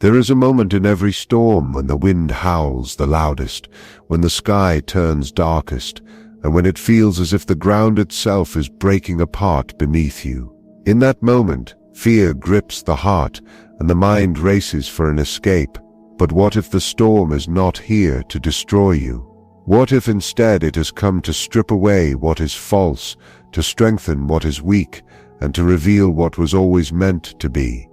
There is a moment in every storm when the wind howls the loudest, when the sky turns darkest, and when it feels as if the ground itself is breaking apart beneath you. In that moment, fear grips the heart, and the mind races for an escape. But what if the storm is not here to destroy you? What if instead it has come to strip away what is false, to strengthen what is weak, and to reveal what was always meant to be?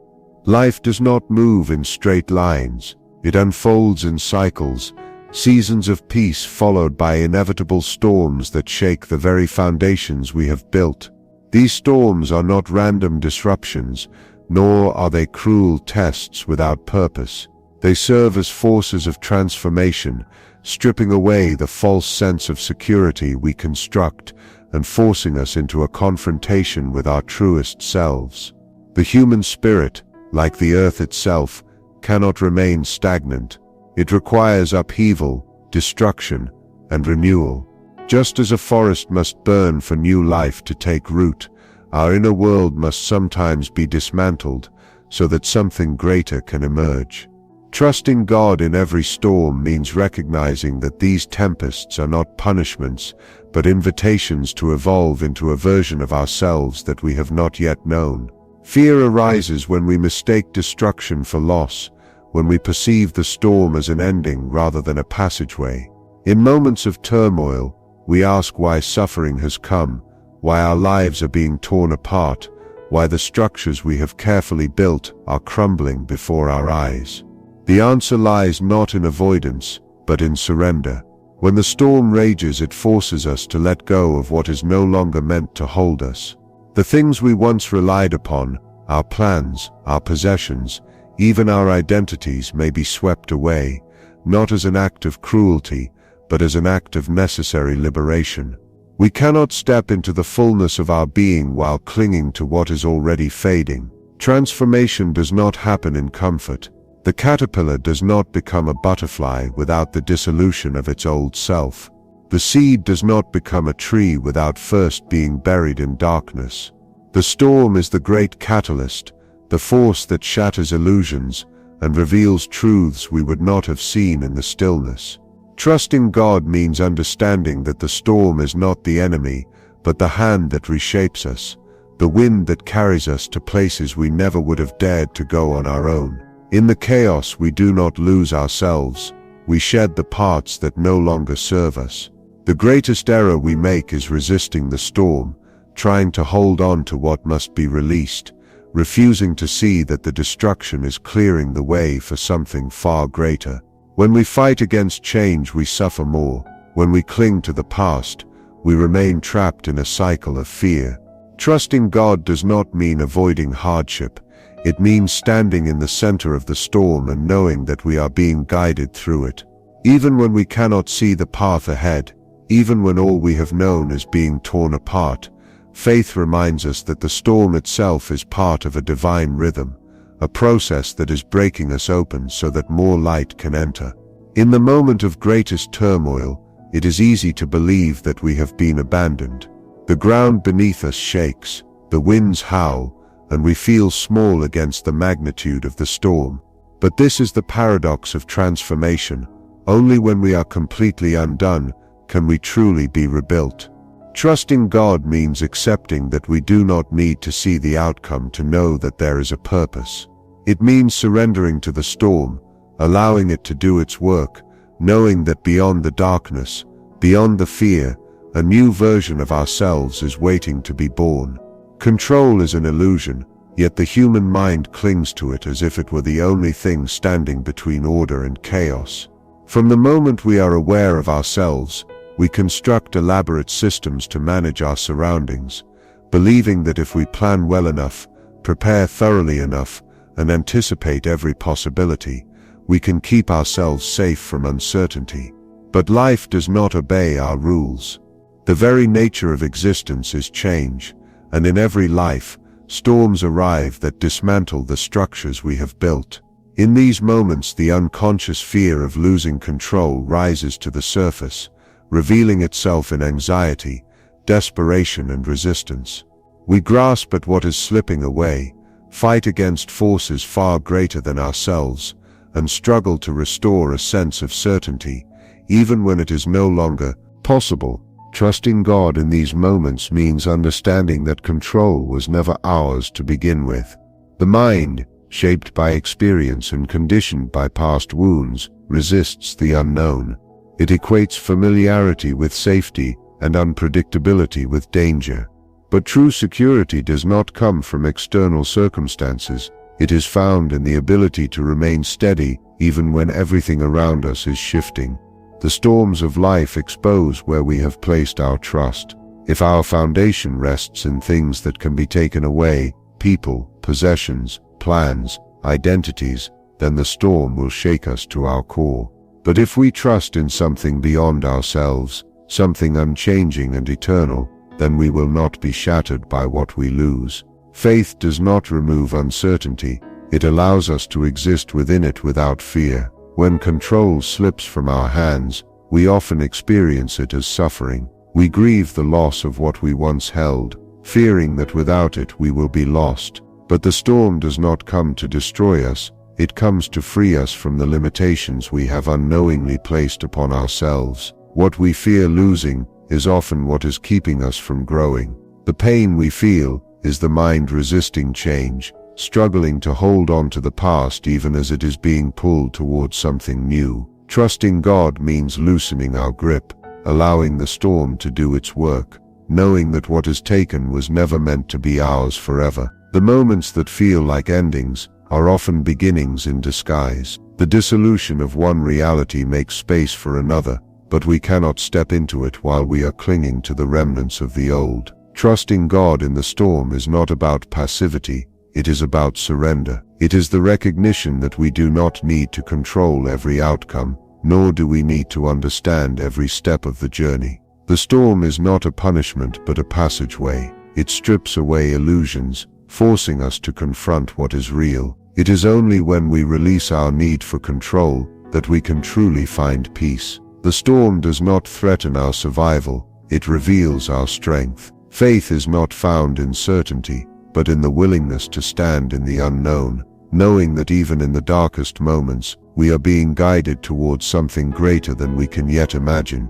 Life does not move in straight lines. It unfolds in cycles, seasons of peace followed by inevitable storms that shake the very foundations we have built. These storms are not random disruptions, nor are they cruel tests without purpose. They serve as forces of transformation, stripping away the false sense of security we construct and forcing us into a confrontation with our truest selves. The human spirit, like the earth itself, cannot remain stagnant. It requires upheaval, destruction, and renewal. Just as a forest must burn for new life to take root, our inner world must sometimes be dismantled so that something greater can emerge. Trusting God in every storm means recognizing that these tempests are not punishments, but invitations to evolve into a version of ourselves that we have not yet known. Fear arises when we mistake destruction for loss, when we perceive the storm as an ending rather than a passageway. In moments of turmoil, we ask why suffering has come, why our lives are being torn apart, why the structures we have carefully built are crumbling before our eyes. The answer lies not in avoidance, but in surrender. When the storm rages, it forces us to let go of what is no longer meant to hold us. The things we once relied upon, our plans, our possessions, even our identities may be swept away, not as an act of cruelty, but as an act of necessary liberation. We cannot step into the fullness of our being while clinging to what is already fading. Transformation does not happen in comfort. The caterpillar does not become a butterfly without the dissolution of its old self. The seed does not become a tree without first being buried in darkness. The storm is the great catalyst, the force that shatters illusions and reveals truths we would not have seen in the stillness. Trusting God means understanding that the storm is not the enemy, but the hand that reshapes us, the wind that carries us to places we never would have dared to go on our own. In the chaos, we do not lose ourselves. We shed the parts that no longer serve us. The greatest error we make is resisting the storm, trying to hold on to what must be released, refusing to see that the destruction is clearing the way for something far greater. When we fight against change, we suffer more. When we cling to the past, we remain trapped in a cycle of fear. Trusting God does not mean avoiding hardship. It means standing in the center of the storm and knowing that we are being guided through it. Even when we cannot see the path ahead, even when all we have known is being torn apart, faith reminds us that the storm itself is part of a divine rhythm, a process that is breaking us open so that more light can enter. In the moment of greatest turmoil, it is easy to believe that we have been abandoned. The ground beneath us shakes, the winds howl, and we feel small against the magnitude of the storm. But this is the paradox of transformation. Only when we are completely undone can we truly be rebuilt. Trusting God means accepting that we do not need to see the outcome to know that there is a purpose. It means surrendering to the storm, allowing it to do its work, knowing that beyond the darkness, beyond the fear, a new version of ourselves is waiting to be born. Control is an illusion, yet the human mind clings to it as if it were the only thing standing between order and chaos. From the moment we are aware of ourselves, we construct elaborate systems to manage our surroundings, believing that if we plan well enough, prepare thoroughly enough, and anticipate every possibility, we can keep ourselves safe from uncertainty. But life does not obey our rules. The very nature of existence is change, and in every life, storms arrive that dismantle the structures we have built. In these moments, the unconscious fear of losing control rises to the surface, revealing itself in anxiety, desperation, and resistance. We grasp at what is slipping away, fight against forces far greater than ourselves, and struggle to restore a sense of certainty, even when it is no longer possible. Trusting God in these moments means understanding that control was never ours to begin with. The mind, shaped by experience and conditioned by past wounds, resists the unknown. It equates familiarity with safety and unpredictability with danger. But true security does not come from external circumstances. It is found in the ability to remain steady even when everything around us is shifting. The storms of life expose where we have placed our trust. If our foundation rests in things that can be taken away, people, possessions, plans, identities, then the storm will shake us to our core. But if we trust in something beyond ourselves, something unchanging and eternal, then we will not be shattered by what we lose. Faith does not remove uncertainty. It allows us to exist within it without fear. When control slips from our hands, we often experience it as suffering. We grieve the loss of what we once held, fearing that without it we will be lost. But the storm does not come to destroy us. It comes to free us from the limitations we have unknowingly placed upon ourselves. What we fear losing is often what is keeping us from growing. The pain we feel is the mind resisting change, struggling to hold on to the past even as it is being pulled towards something new. Trusting God means loosening our grip, allowing the storm to do its work, knowing that what is taken was never meant to be ours forever. The moments that feel like endings are often beginnings in disguise. The dissolution of one reality makes space for another, but we cannot step into it while we are clinging to the remnants of the old. Trusting God in the storm is not about passivity. It is about surrender. It is the recognition that we do not need to control every outcome, nor do we need to understand every step of the journey. The storm is not a punishment but a passageway. It strips away illusions, forcing us to confront what is real. It is only when we release our need for control that we can truly find peace. The storm does not threaten our survival. It reveals our strength. Faith is not found in certainty, but in the willingness to stand in the unknown, knowing that even in the darkest moments, we are being guided towards something greater than we can yet imagine.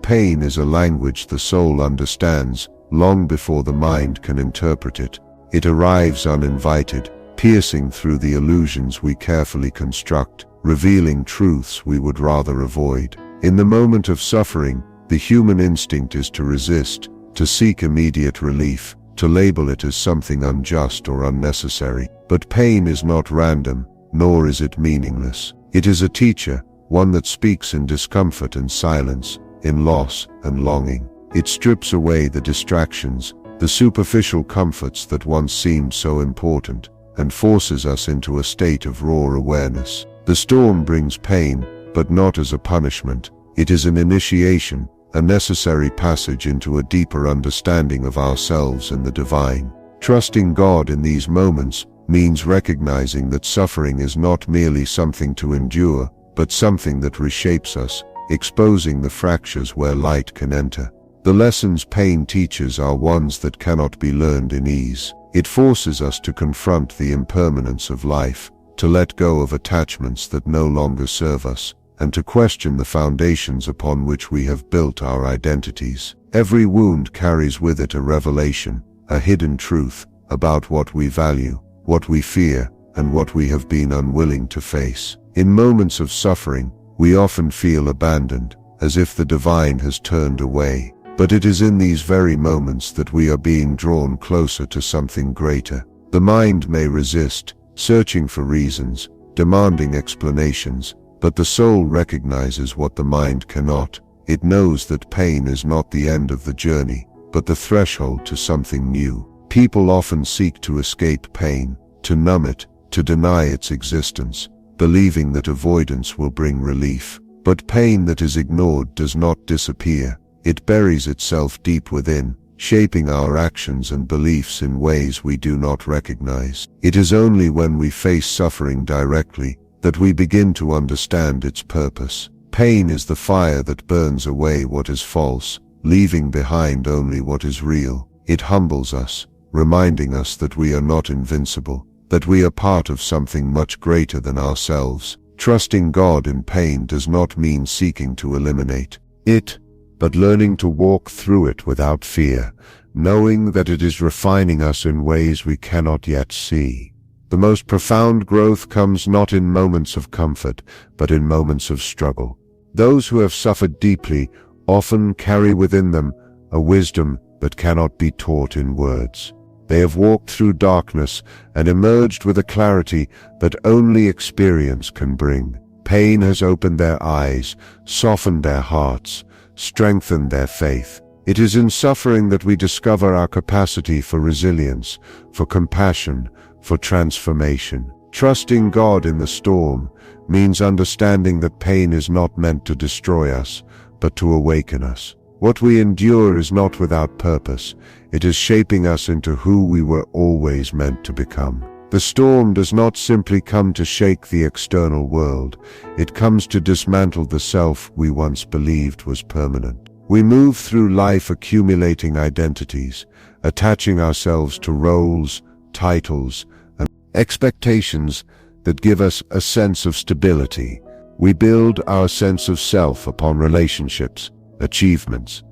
Pain is a language the soul understands long before the mind can interpret it. It arrives uninvited, piercing through the illusions we carefully construct, revealing truths we would rather avoid. In the moment of suffering, the human instinct is to resist, to seek immediate relief, to label it as something unjust or unnecessary. But pain is not random, nor is it meaningless. It is a teacher, one that speaks in discomfort and silence, in loss and longing. It strips away the distractions, the superficial comforts that once seemed so important, and forces us into a state of raw awareness. The storm brings pain, but not as a punishment. It is an initiation, a necessary passage into a deeper understanding of ourselves and the divine. Trusting God in these moments means recognizing that suffering is not merely something to endure, but something that reshapes us, exposing the fractures where light can enter. The lessons pain teaches are ones that cannot be learned in ease. It forces us to confront the impermanence of life, to let go of attachments that no longer serve us, and to question the foundations upon which we have built our identities. Every wound carries with it a revelation, a hidden truth about what we value, what we fear, and what we have been unwilling to face. In moments of suffering, we often feel abandoned, as if the divine has turned away. But it is in these very moments that we are being drawn closer to something greater. The mind may resist, searching for reasons, demanding explanations, but the soul recognizes what the mind cannot. It knows that pain is not the end of the journey, but the threshold to something new. People often seek to escape pain, to numb it, to deny its existence, believing that avoidance will bring relief. But pain that is ignored does not disappear. It buries itself deep within, shaping our actions and beliefs in ways we do not recognize. It is only when we face suffering directly that we begin to understand its purpose. Pain is the fire that burns away what is false, leaving behind only what is real. It humbles us, reminding us that we are not invincible, that we are part of something much greater than ourselves. Trusting God in pain does not mean seeking to eliminate it, but learning to walk through it without fear, knowing that it is refining us in ways we cannot yet see. The most profound growth comes not in moments of comfort, but in moments of struggle. Those who have suffered deeply often carry within them a wisdom that cannot be taught in words. They have walked through darkness and emerged with a clarity that only experience can bring. Pain has opened their eyes, softened their hearts, strengthened their faith. It is in suffering that we discover our capacity for resilience, for compassion, for transformation. Trusting God in the storm means understanding that pain is not meant to destroy us, but to awaken us. What we endure is not without purpose. It is shaping us into who we were always meant to become. The storm does not simply come to shake the external world. It comes to dismantle the self we once believed was permanent. We move through life accumulating identities, attaching ourselves to roles, titles, and expectations that give us a sense of stability. We build our sense of self upon relationships, achievements,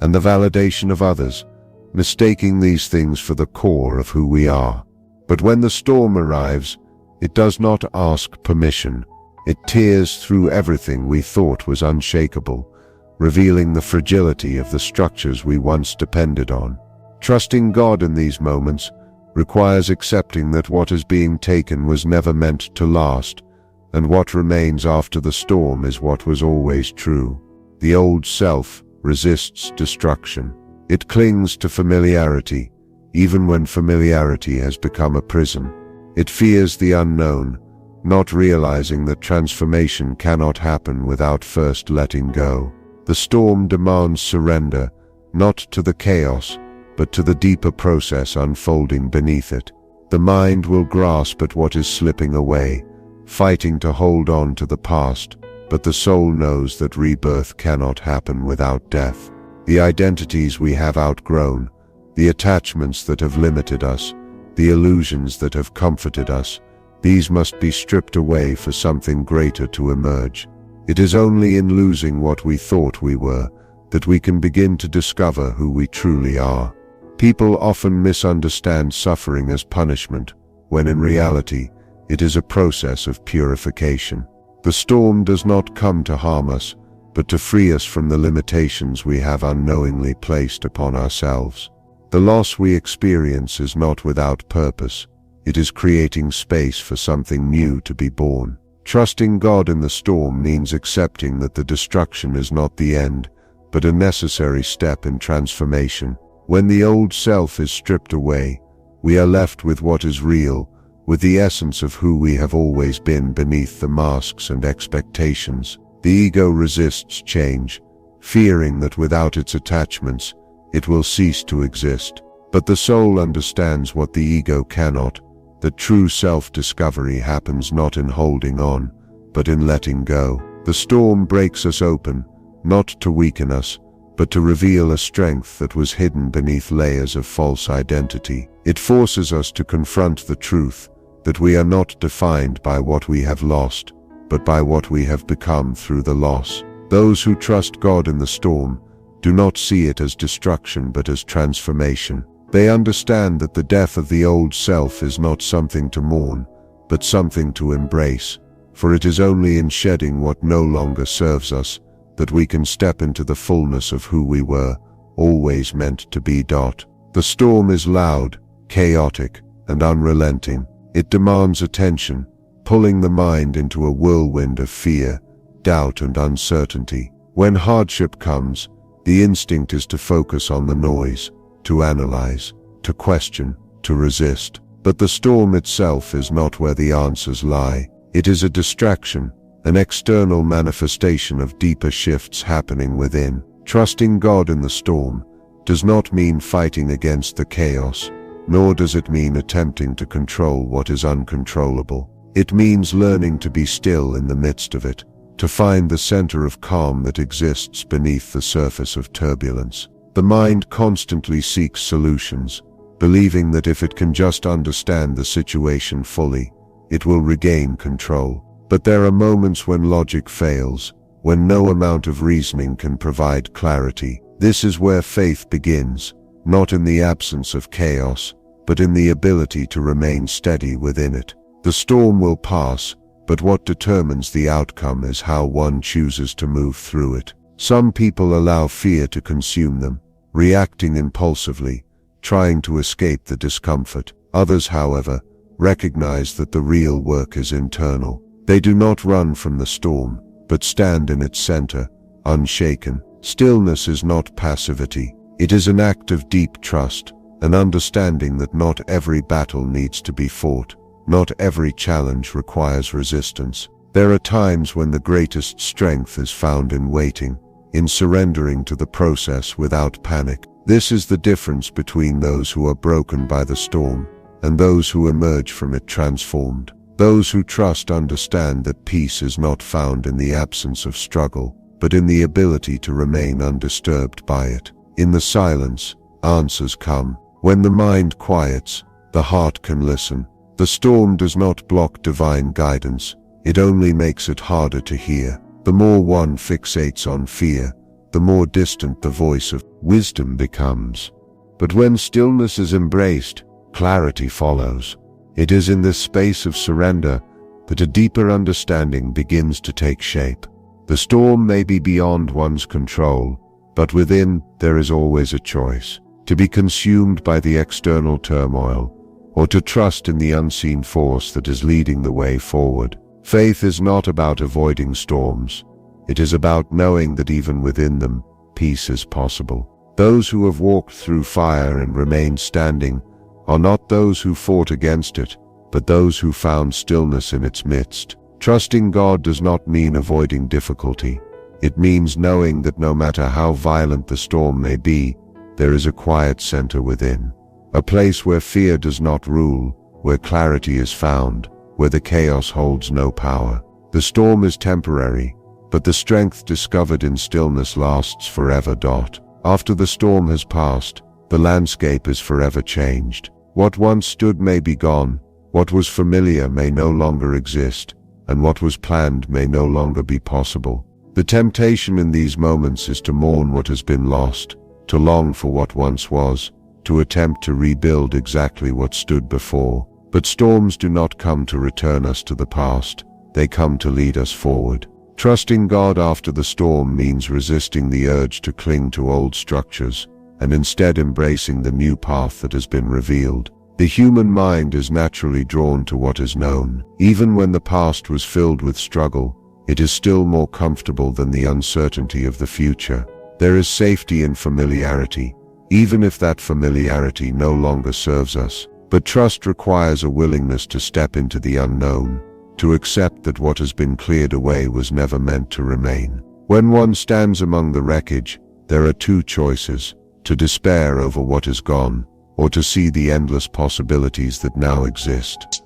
and the validation of others, mistaking these things for the core of who we are. But when the storm arrives, it does not ask permission. It tears through everything we thought was unshakable, revealing the fragility of the structures we once depended on. Trusting God in these moments requires accepting that what is being taken was never meant to last, and what remains after the storm is what was always true. The old self resists destruction. It clings to familiarity, even when familiarity has become a prison. It fears the unknown, not realizing that transformation cannot happen without first letting go. The storm demands surrender, not to the chaos, but to the deeper process unfolding beneath it. The mind will grasp at what is slipping away, fighting to hold on to the past, but the soul knows that rebirth cannot happen without death. The identities we have outgrown, the attachments that have limited us, the illusions that have comforted us, these must be stripped away for something greater to emerge. It is only in losing what we thought we were that we can begin to discover who we truly are. People often misunderstand suffering as punishment, when in reality, it is a process of purification. The storm does not come to harm us, but to free us from the limitations we have unknowingly placed upon ourselves. The loss we experience is not without purpose. It is creating space for something new to be born. Trusting God in the storm means accepting that the destruction is not the end, but a necessary step in transformation. When the old self is stripped away, we are left with what is real, with the essence of who we have always been beneath the masks and expectations. The ego resists change, fearing that without its attachments, it will cease to exist. But the soul understands what the ego cannot, that true self-discovery happens not in holding on, but in letting go. The storm breaks us open, not to weaken us, but to reveal a strength that was hidden beneath layers of false identity. It forces us to confront the truth that we are not defined by what we have lost, but by what we have become through the loss. Those who trust God in the storm do not see it as destruction but as transformation. They understand that the death of the old self is not something to mourn, but something to embrace, for it is only in shedding what no longer serves us that we can step into the fullness of who we were, always meant to be. The storm is loud, chaotic, and unrelenting. It demands attention, pulling the mind into a whirlwind of fear, doubt, and uncertainty. When hardship comes, the instinct is to focus on the noise, to analyze, to question, to resist. But the storm itself is not where the answers lie. It is a distraction, an external manifestation of deeper shifts happening within. Trusting God in the storm does not mean fighting against the chaos, nor does it mean attempting to control what is uncontrollable. It means learning to be still in the midst of it, to find the center of calm that exists beneath the surface of turbulence. The mind constantly seeks solutions, believing that if it can just understand the situation fully, it will regain control. But there are moments when logic fails, when no amount of reasoning can provide clarity. This is where faith begins, not in the absence of chaos, but in the ability to remain steady within it. The storm will pass, but what determines the outcome is how one chooses to move through it. Some people allow fear to consume them, reacting impulsively, trying to escape the discomfort. Others, however, recognize that the real work is internal. They do not run from the storm, but stand in its center, unshaken. Stillness is not passivity. It is an act of deep trust, an understanding that not every battle needs to be fought. Not every challenge requires resistance. There are times when the greatest strength is found in waiting, in surrendering to the process without panic. This is the difference between those who are broken by the storm and those who emerge from it transformed. Those who trust understand that peace is not found in the absence of struggle, but in the ability to remain undisturbed by it. In the silence, answers come. When the mind quiets, the heart can listen. The storm does not block divine guidance, it only makes it harder to hear. The more one fixates on fear, the more distant the voice of wisdom becomes. But when stillness is embraced, clarity follows. It is in this space of surrender that a deeper understanding begins to take shape. The storm may be beyond one's control, but within there is always a choice: to be consumed by the external turmoil, or to trust in the unseen force that is leading the way forward. Faith is not about avoiding storms. It is about knowing that even within them, peace is possible. Those who have walked through fire and remained standing are not those who fought against it, but those who found stillness in its midst. Trusting God does not mean avoiding difficulty. It means knowing that no matter how violent the storm may be, there is a quiet center within. A place where fear does not rule, where clarity is found, where the chaos holds no power. The storm is temporary, but the strength discovered in stillness lasts forever. After the storm has passed, the landscape is forever changed. What once stood may be gone, what was familiar may no longer exist, and what was planned may no longer be possible. The temptation in these moments is to mourn what has been lost, to long for what once was, to attempt to rebuild exactly what stood before. But storms do not come to return us to the past, they come to lead us forward. Trusting God after the storm means resisting the urge to cling to old structures, and instead embracing the new path that has been revealed. The human mind is naturally drawn to what is known. Even when the past was filled with struggle, it is still more comfortable than the uncertainty of the future. There is safety in familiarity, even if that familiarity no longer serves us. But trust requires a willingness to step into the unknown, to accept that what has been cleared away was never meant to remain. When one stands among the wreckage, there are two choices: to despair over what is gone, or to see the endless possibilities that now exist.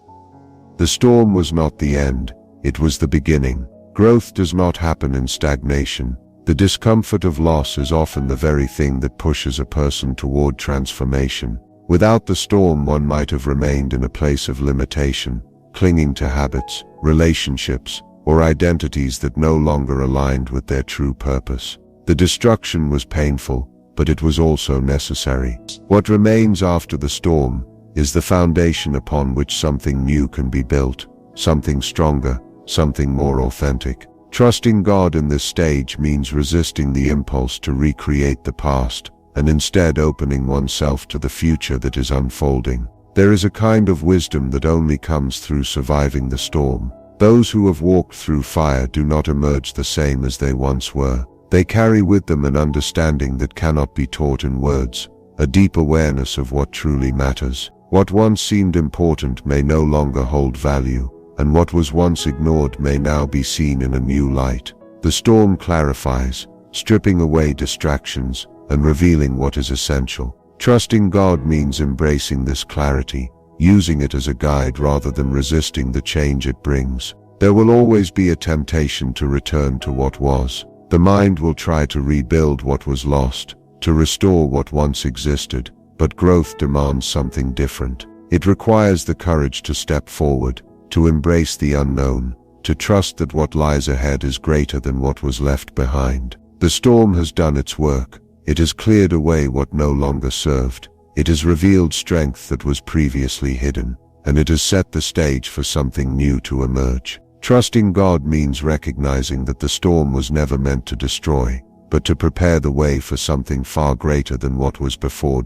The storm was not the end, it was the beginning. Growth does not happen in stagnation. The discomfort of loss is often the very thing that pushes a person toward transformation. Without the storm, one might have remained in a place of limitation, clinging to habits, relationships, or identities that no longer aligned with their true purpose. The destruction was painful, but it was also necessary. What remains after the storm is the foundation upon which something new can be built, something stronger, something more authentic. Trusting God in this stage means resisting the impulse to recreate the past, and instead opening oneself to the future that is unfolding. There is a kind of wisdom that only comes through surviving the storm. Those who have walked through fire do not emerge the same as they once were. They carry with them an understanding that cannot be taught in words, a deep awareness of what truly matters. What once seemed important may no longer hold value, and what was once ignored may now be seen in a new light. The storm clarifies, stripping away distractions and revealing what is essential. Trusting God means embracing this clarity, using it as a guide rather than resisting the change it brings. There will always be a temptation to return to what was. The mind will try to rebuild what was lost, to restore what once existed. But growth demands something different. It requires the courage to step forward, to embrace the unknown, to trust that what lies ahead is greater than what was left behind. The storm has done its work. It has cleared away what no longer served. It has revealed strength that was previously hidden, and it has set the stage for something new to emerge. Trusting God means recognizing that the storm was never meant to destroy, but to prepare the way for something far greater than what was before.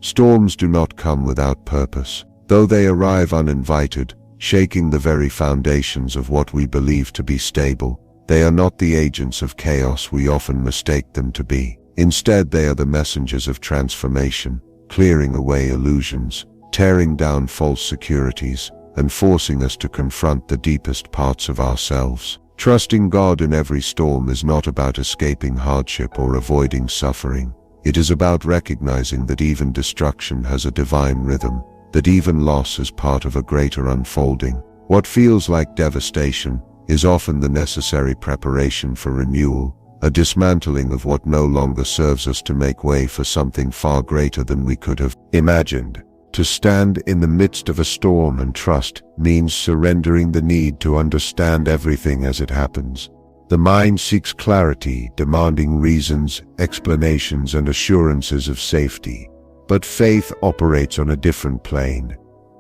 Storms do not come without purpose. Though they arrive uninvited, shaking the very foundations of what we believe to be stable, they are not the agents of chaos we often mistake them to be. Instead, they are the messengers of transformation, clearing away illusions, tearing down false securities, and forcing us to confront the deepest parts of ourselves. Trusting God in every storm is not about escaping hardship or avoiding suffering. It is about recognizing that even destruction has a divine rhythm, that even loss is part of a greater unfolding. What feels like devastation is often the necessary preparation for renewal, a dismantling of what no longer serves us to make way for something far greater than we could have imagined. To stand in the midst of a storm and trust means surrendering the need to understand everything as it happens. The mind seeks clarity, demanding reasons, explanations, and assurances of safety. But faith operates on a different plane.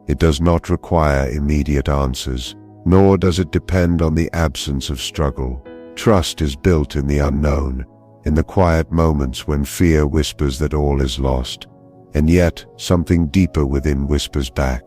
It does not require immediate answers, nor does it depend on the absence of struggle. Trust is built in the unknown, in the quiet moments when fear whispers that all is lost. And yet, something deeper within whispers back,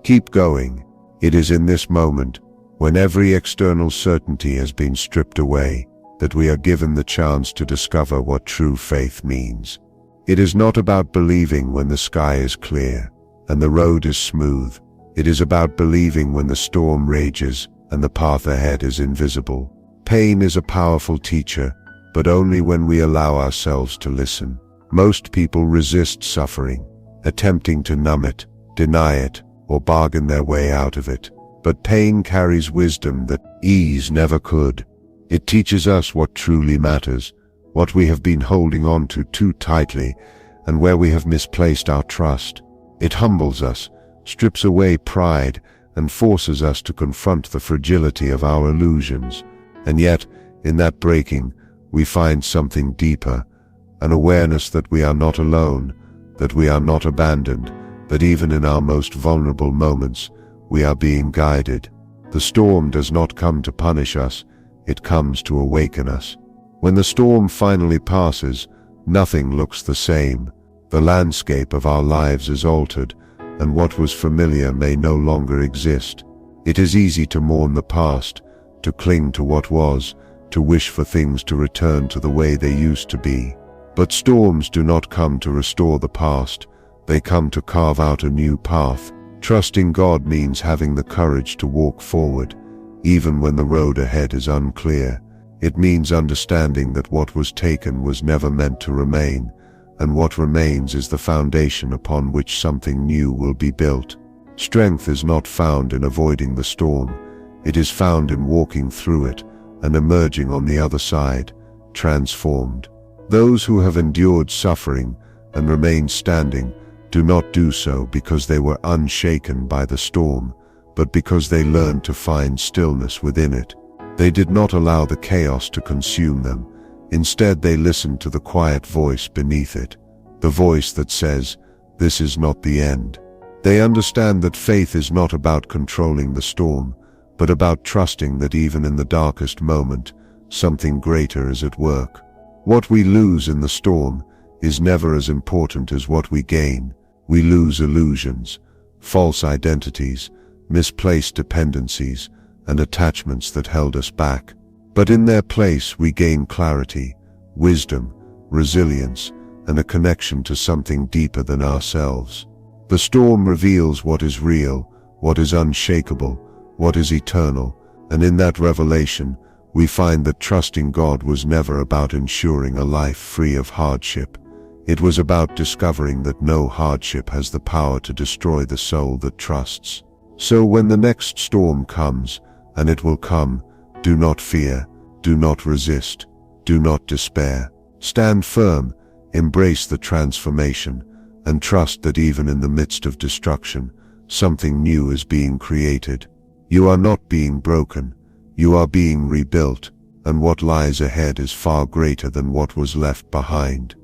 keep going. It is in this moment, when every external certainty has been stripped away, that we are given the chance to discover what true faith means. It is not about believing when the sky is clear and the road is smooth. It is about believing when the storm rages and the path ahead is invisible. Pain is a powerful teacher, but only when we allow ourselves to listen. Most people resist suffering, attempting to numb it, deny it, or bargain their way out of it. But pain carries wisdom that ease never could. It teaches us what truly matters, what we have been holding on to too tightly, and where we have misplaced our trust. It humbles us, strips away pride, and forces us to confront the fragility of our illusions. And yet, in that breaking, we find something deeper, an awareness that we are not alone, that we are not abandoned, that even in our most vulnerable moments, we are being guided. The storm does not come to punish us, it comes to awaken us. When the storm finally passes, nothing looks the same. The landscape of our lives is altered, and what was familiar may no longer exist. It is easy to mourn the past, to cling to what was, to wish for things to return to the way they used to be. But storms do not come to restore the past, they come to carve out a new path. Trusting God means having the courage to walk forward, even when the road ahead is unclear. It means understanding that what was taken was never meant to remain, and what remains is the foundation upon which something new will be built. Strength is not found in avoiding the storm, it is found in walking through it and emerging on the other side, transformed. Those who have endured suffering and remain standing do not do so because they were unshaken by the storm, but because they learned to find stillness within it. They did not allow the chaos to consume them. Instead, they listened to the quiet voice beneath it, the voice that says, "This is not the end." They understand that faith is not about controlling the storm, but about trusting that even in the darkest moment, something greater is at work. What we lose in the storm is never as important as what we gain. We lose illusions, false identities, misplaced dependencies, and attachments that held us back. But in their place we gain clarity, wisdom, resilience, and a connection to something deeper than ourselves. The storm reveals what is real, what is unshakable, what is eternal, and in that revelation, we find that trusting God was never about ensuring a life free of hardship. It was about discovering that no hardship has the power to destroy the soul that trusts. So when the next storm comes, and it will come, do not fear, do not resist, do not despair. Stand firm, embrace the transformation, and trust that even in the midst of destruction, something new is being created. You are not being broken, you are being rebuilt, and what lies ahead is far greater than what was left behind.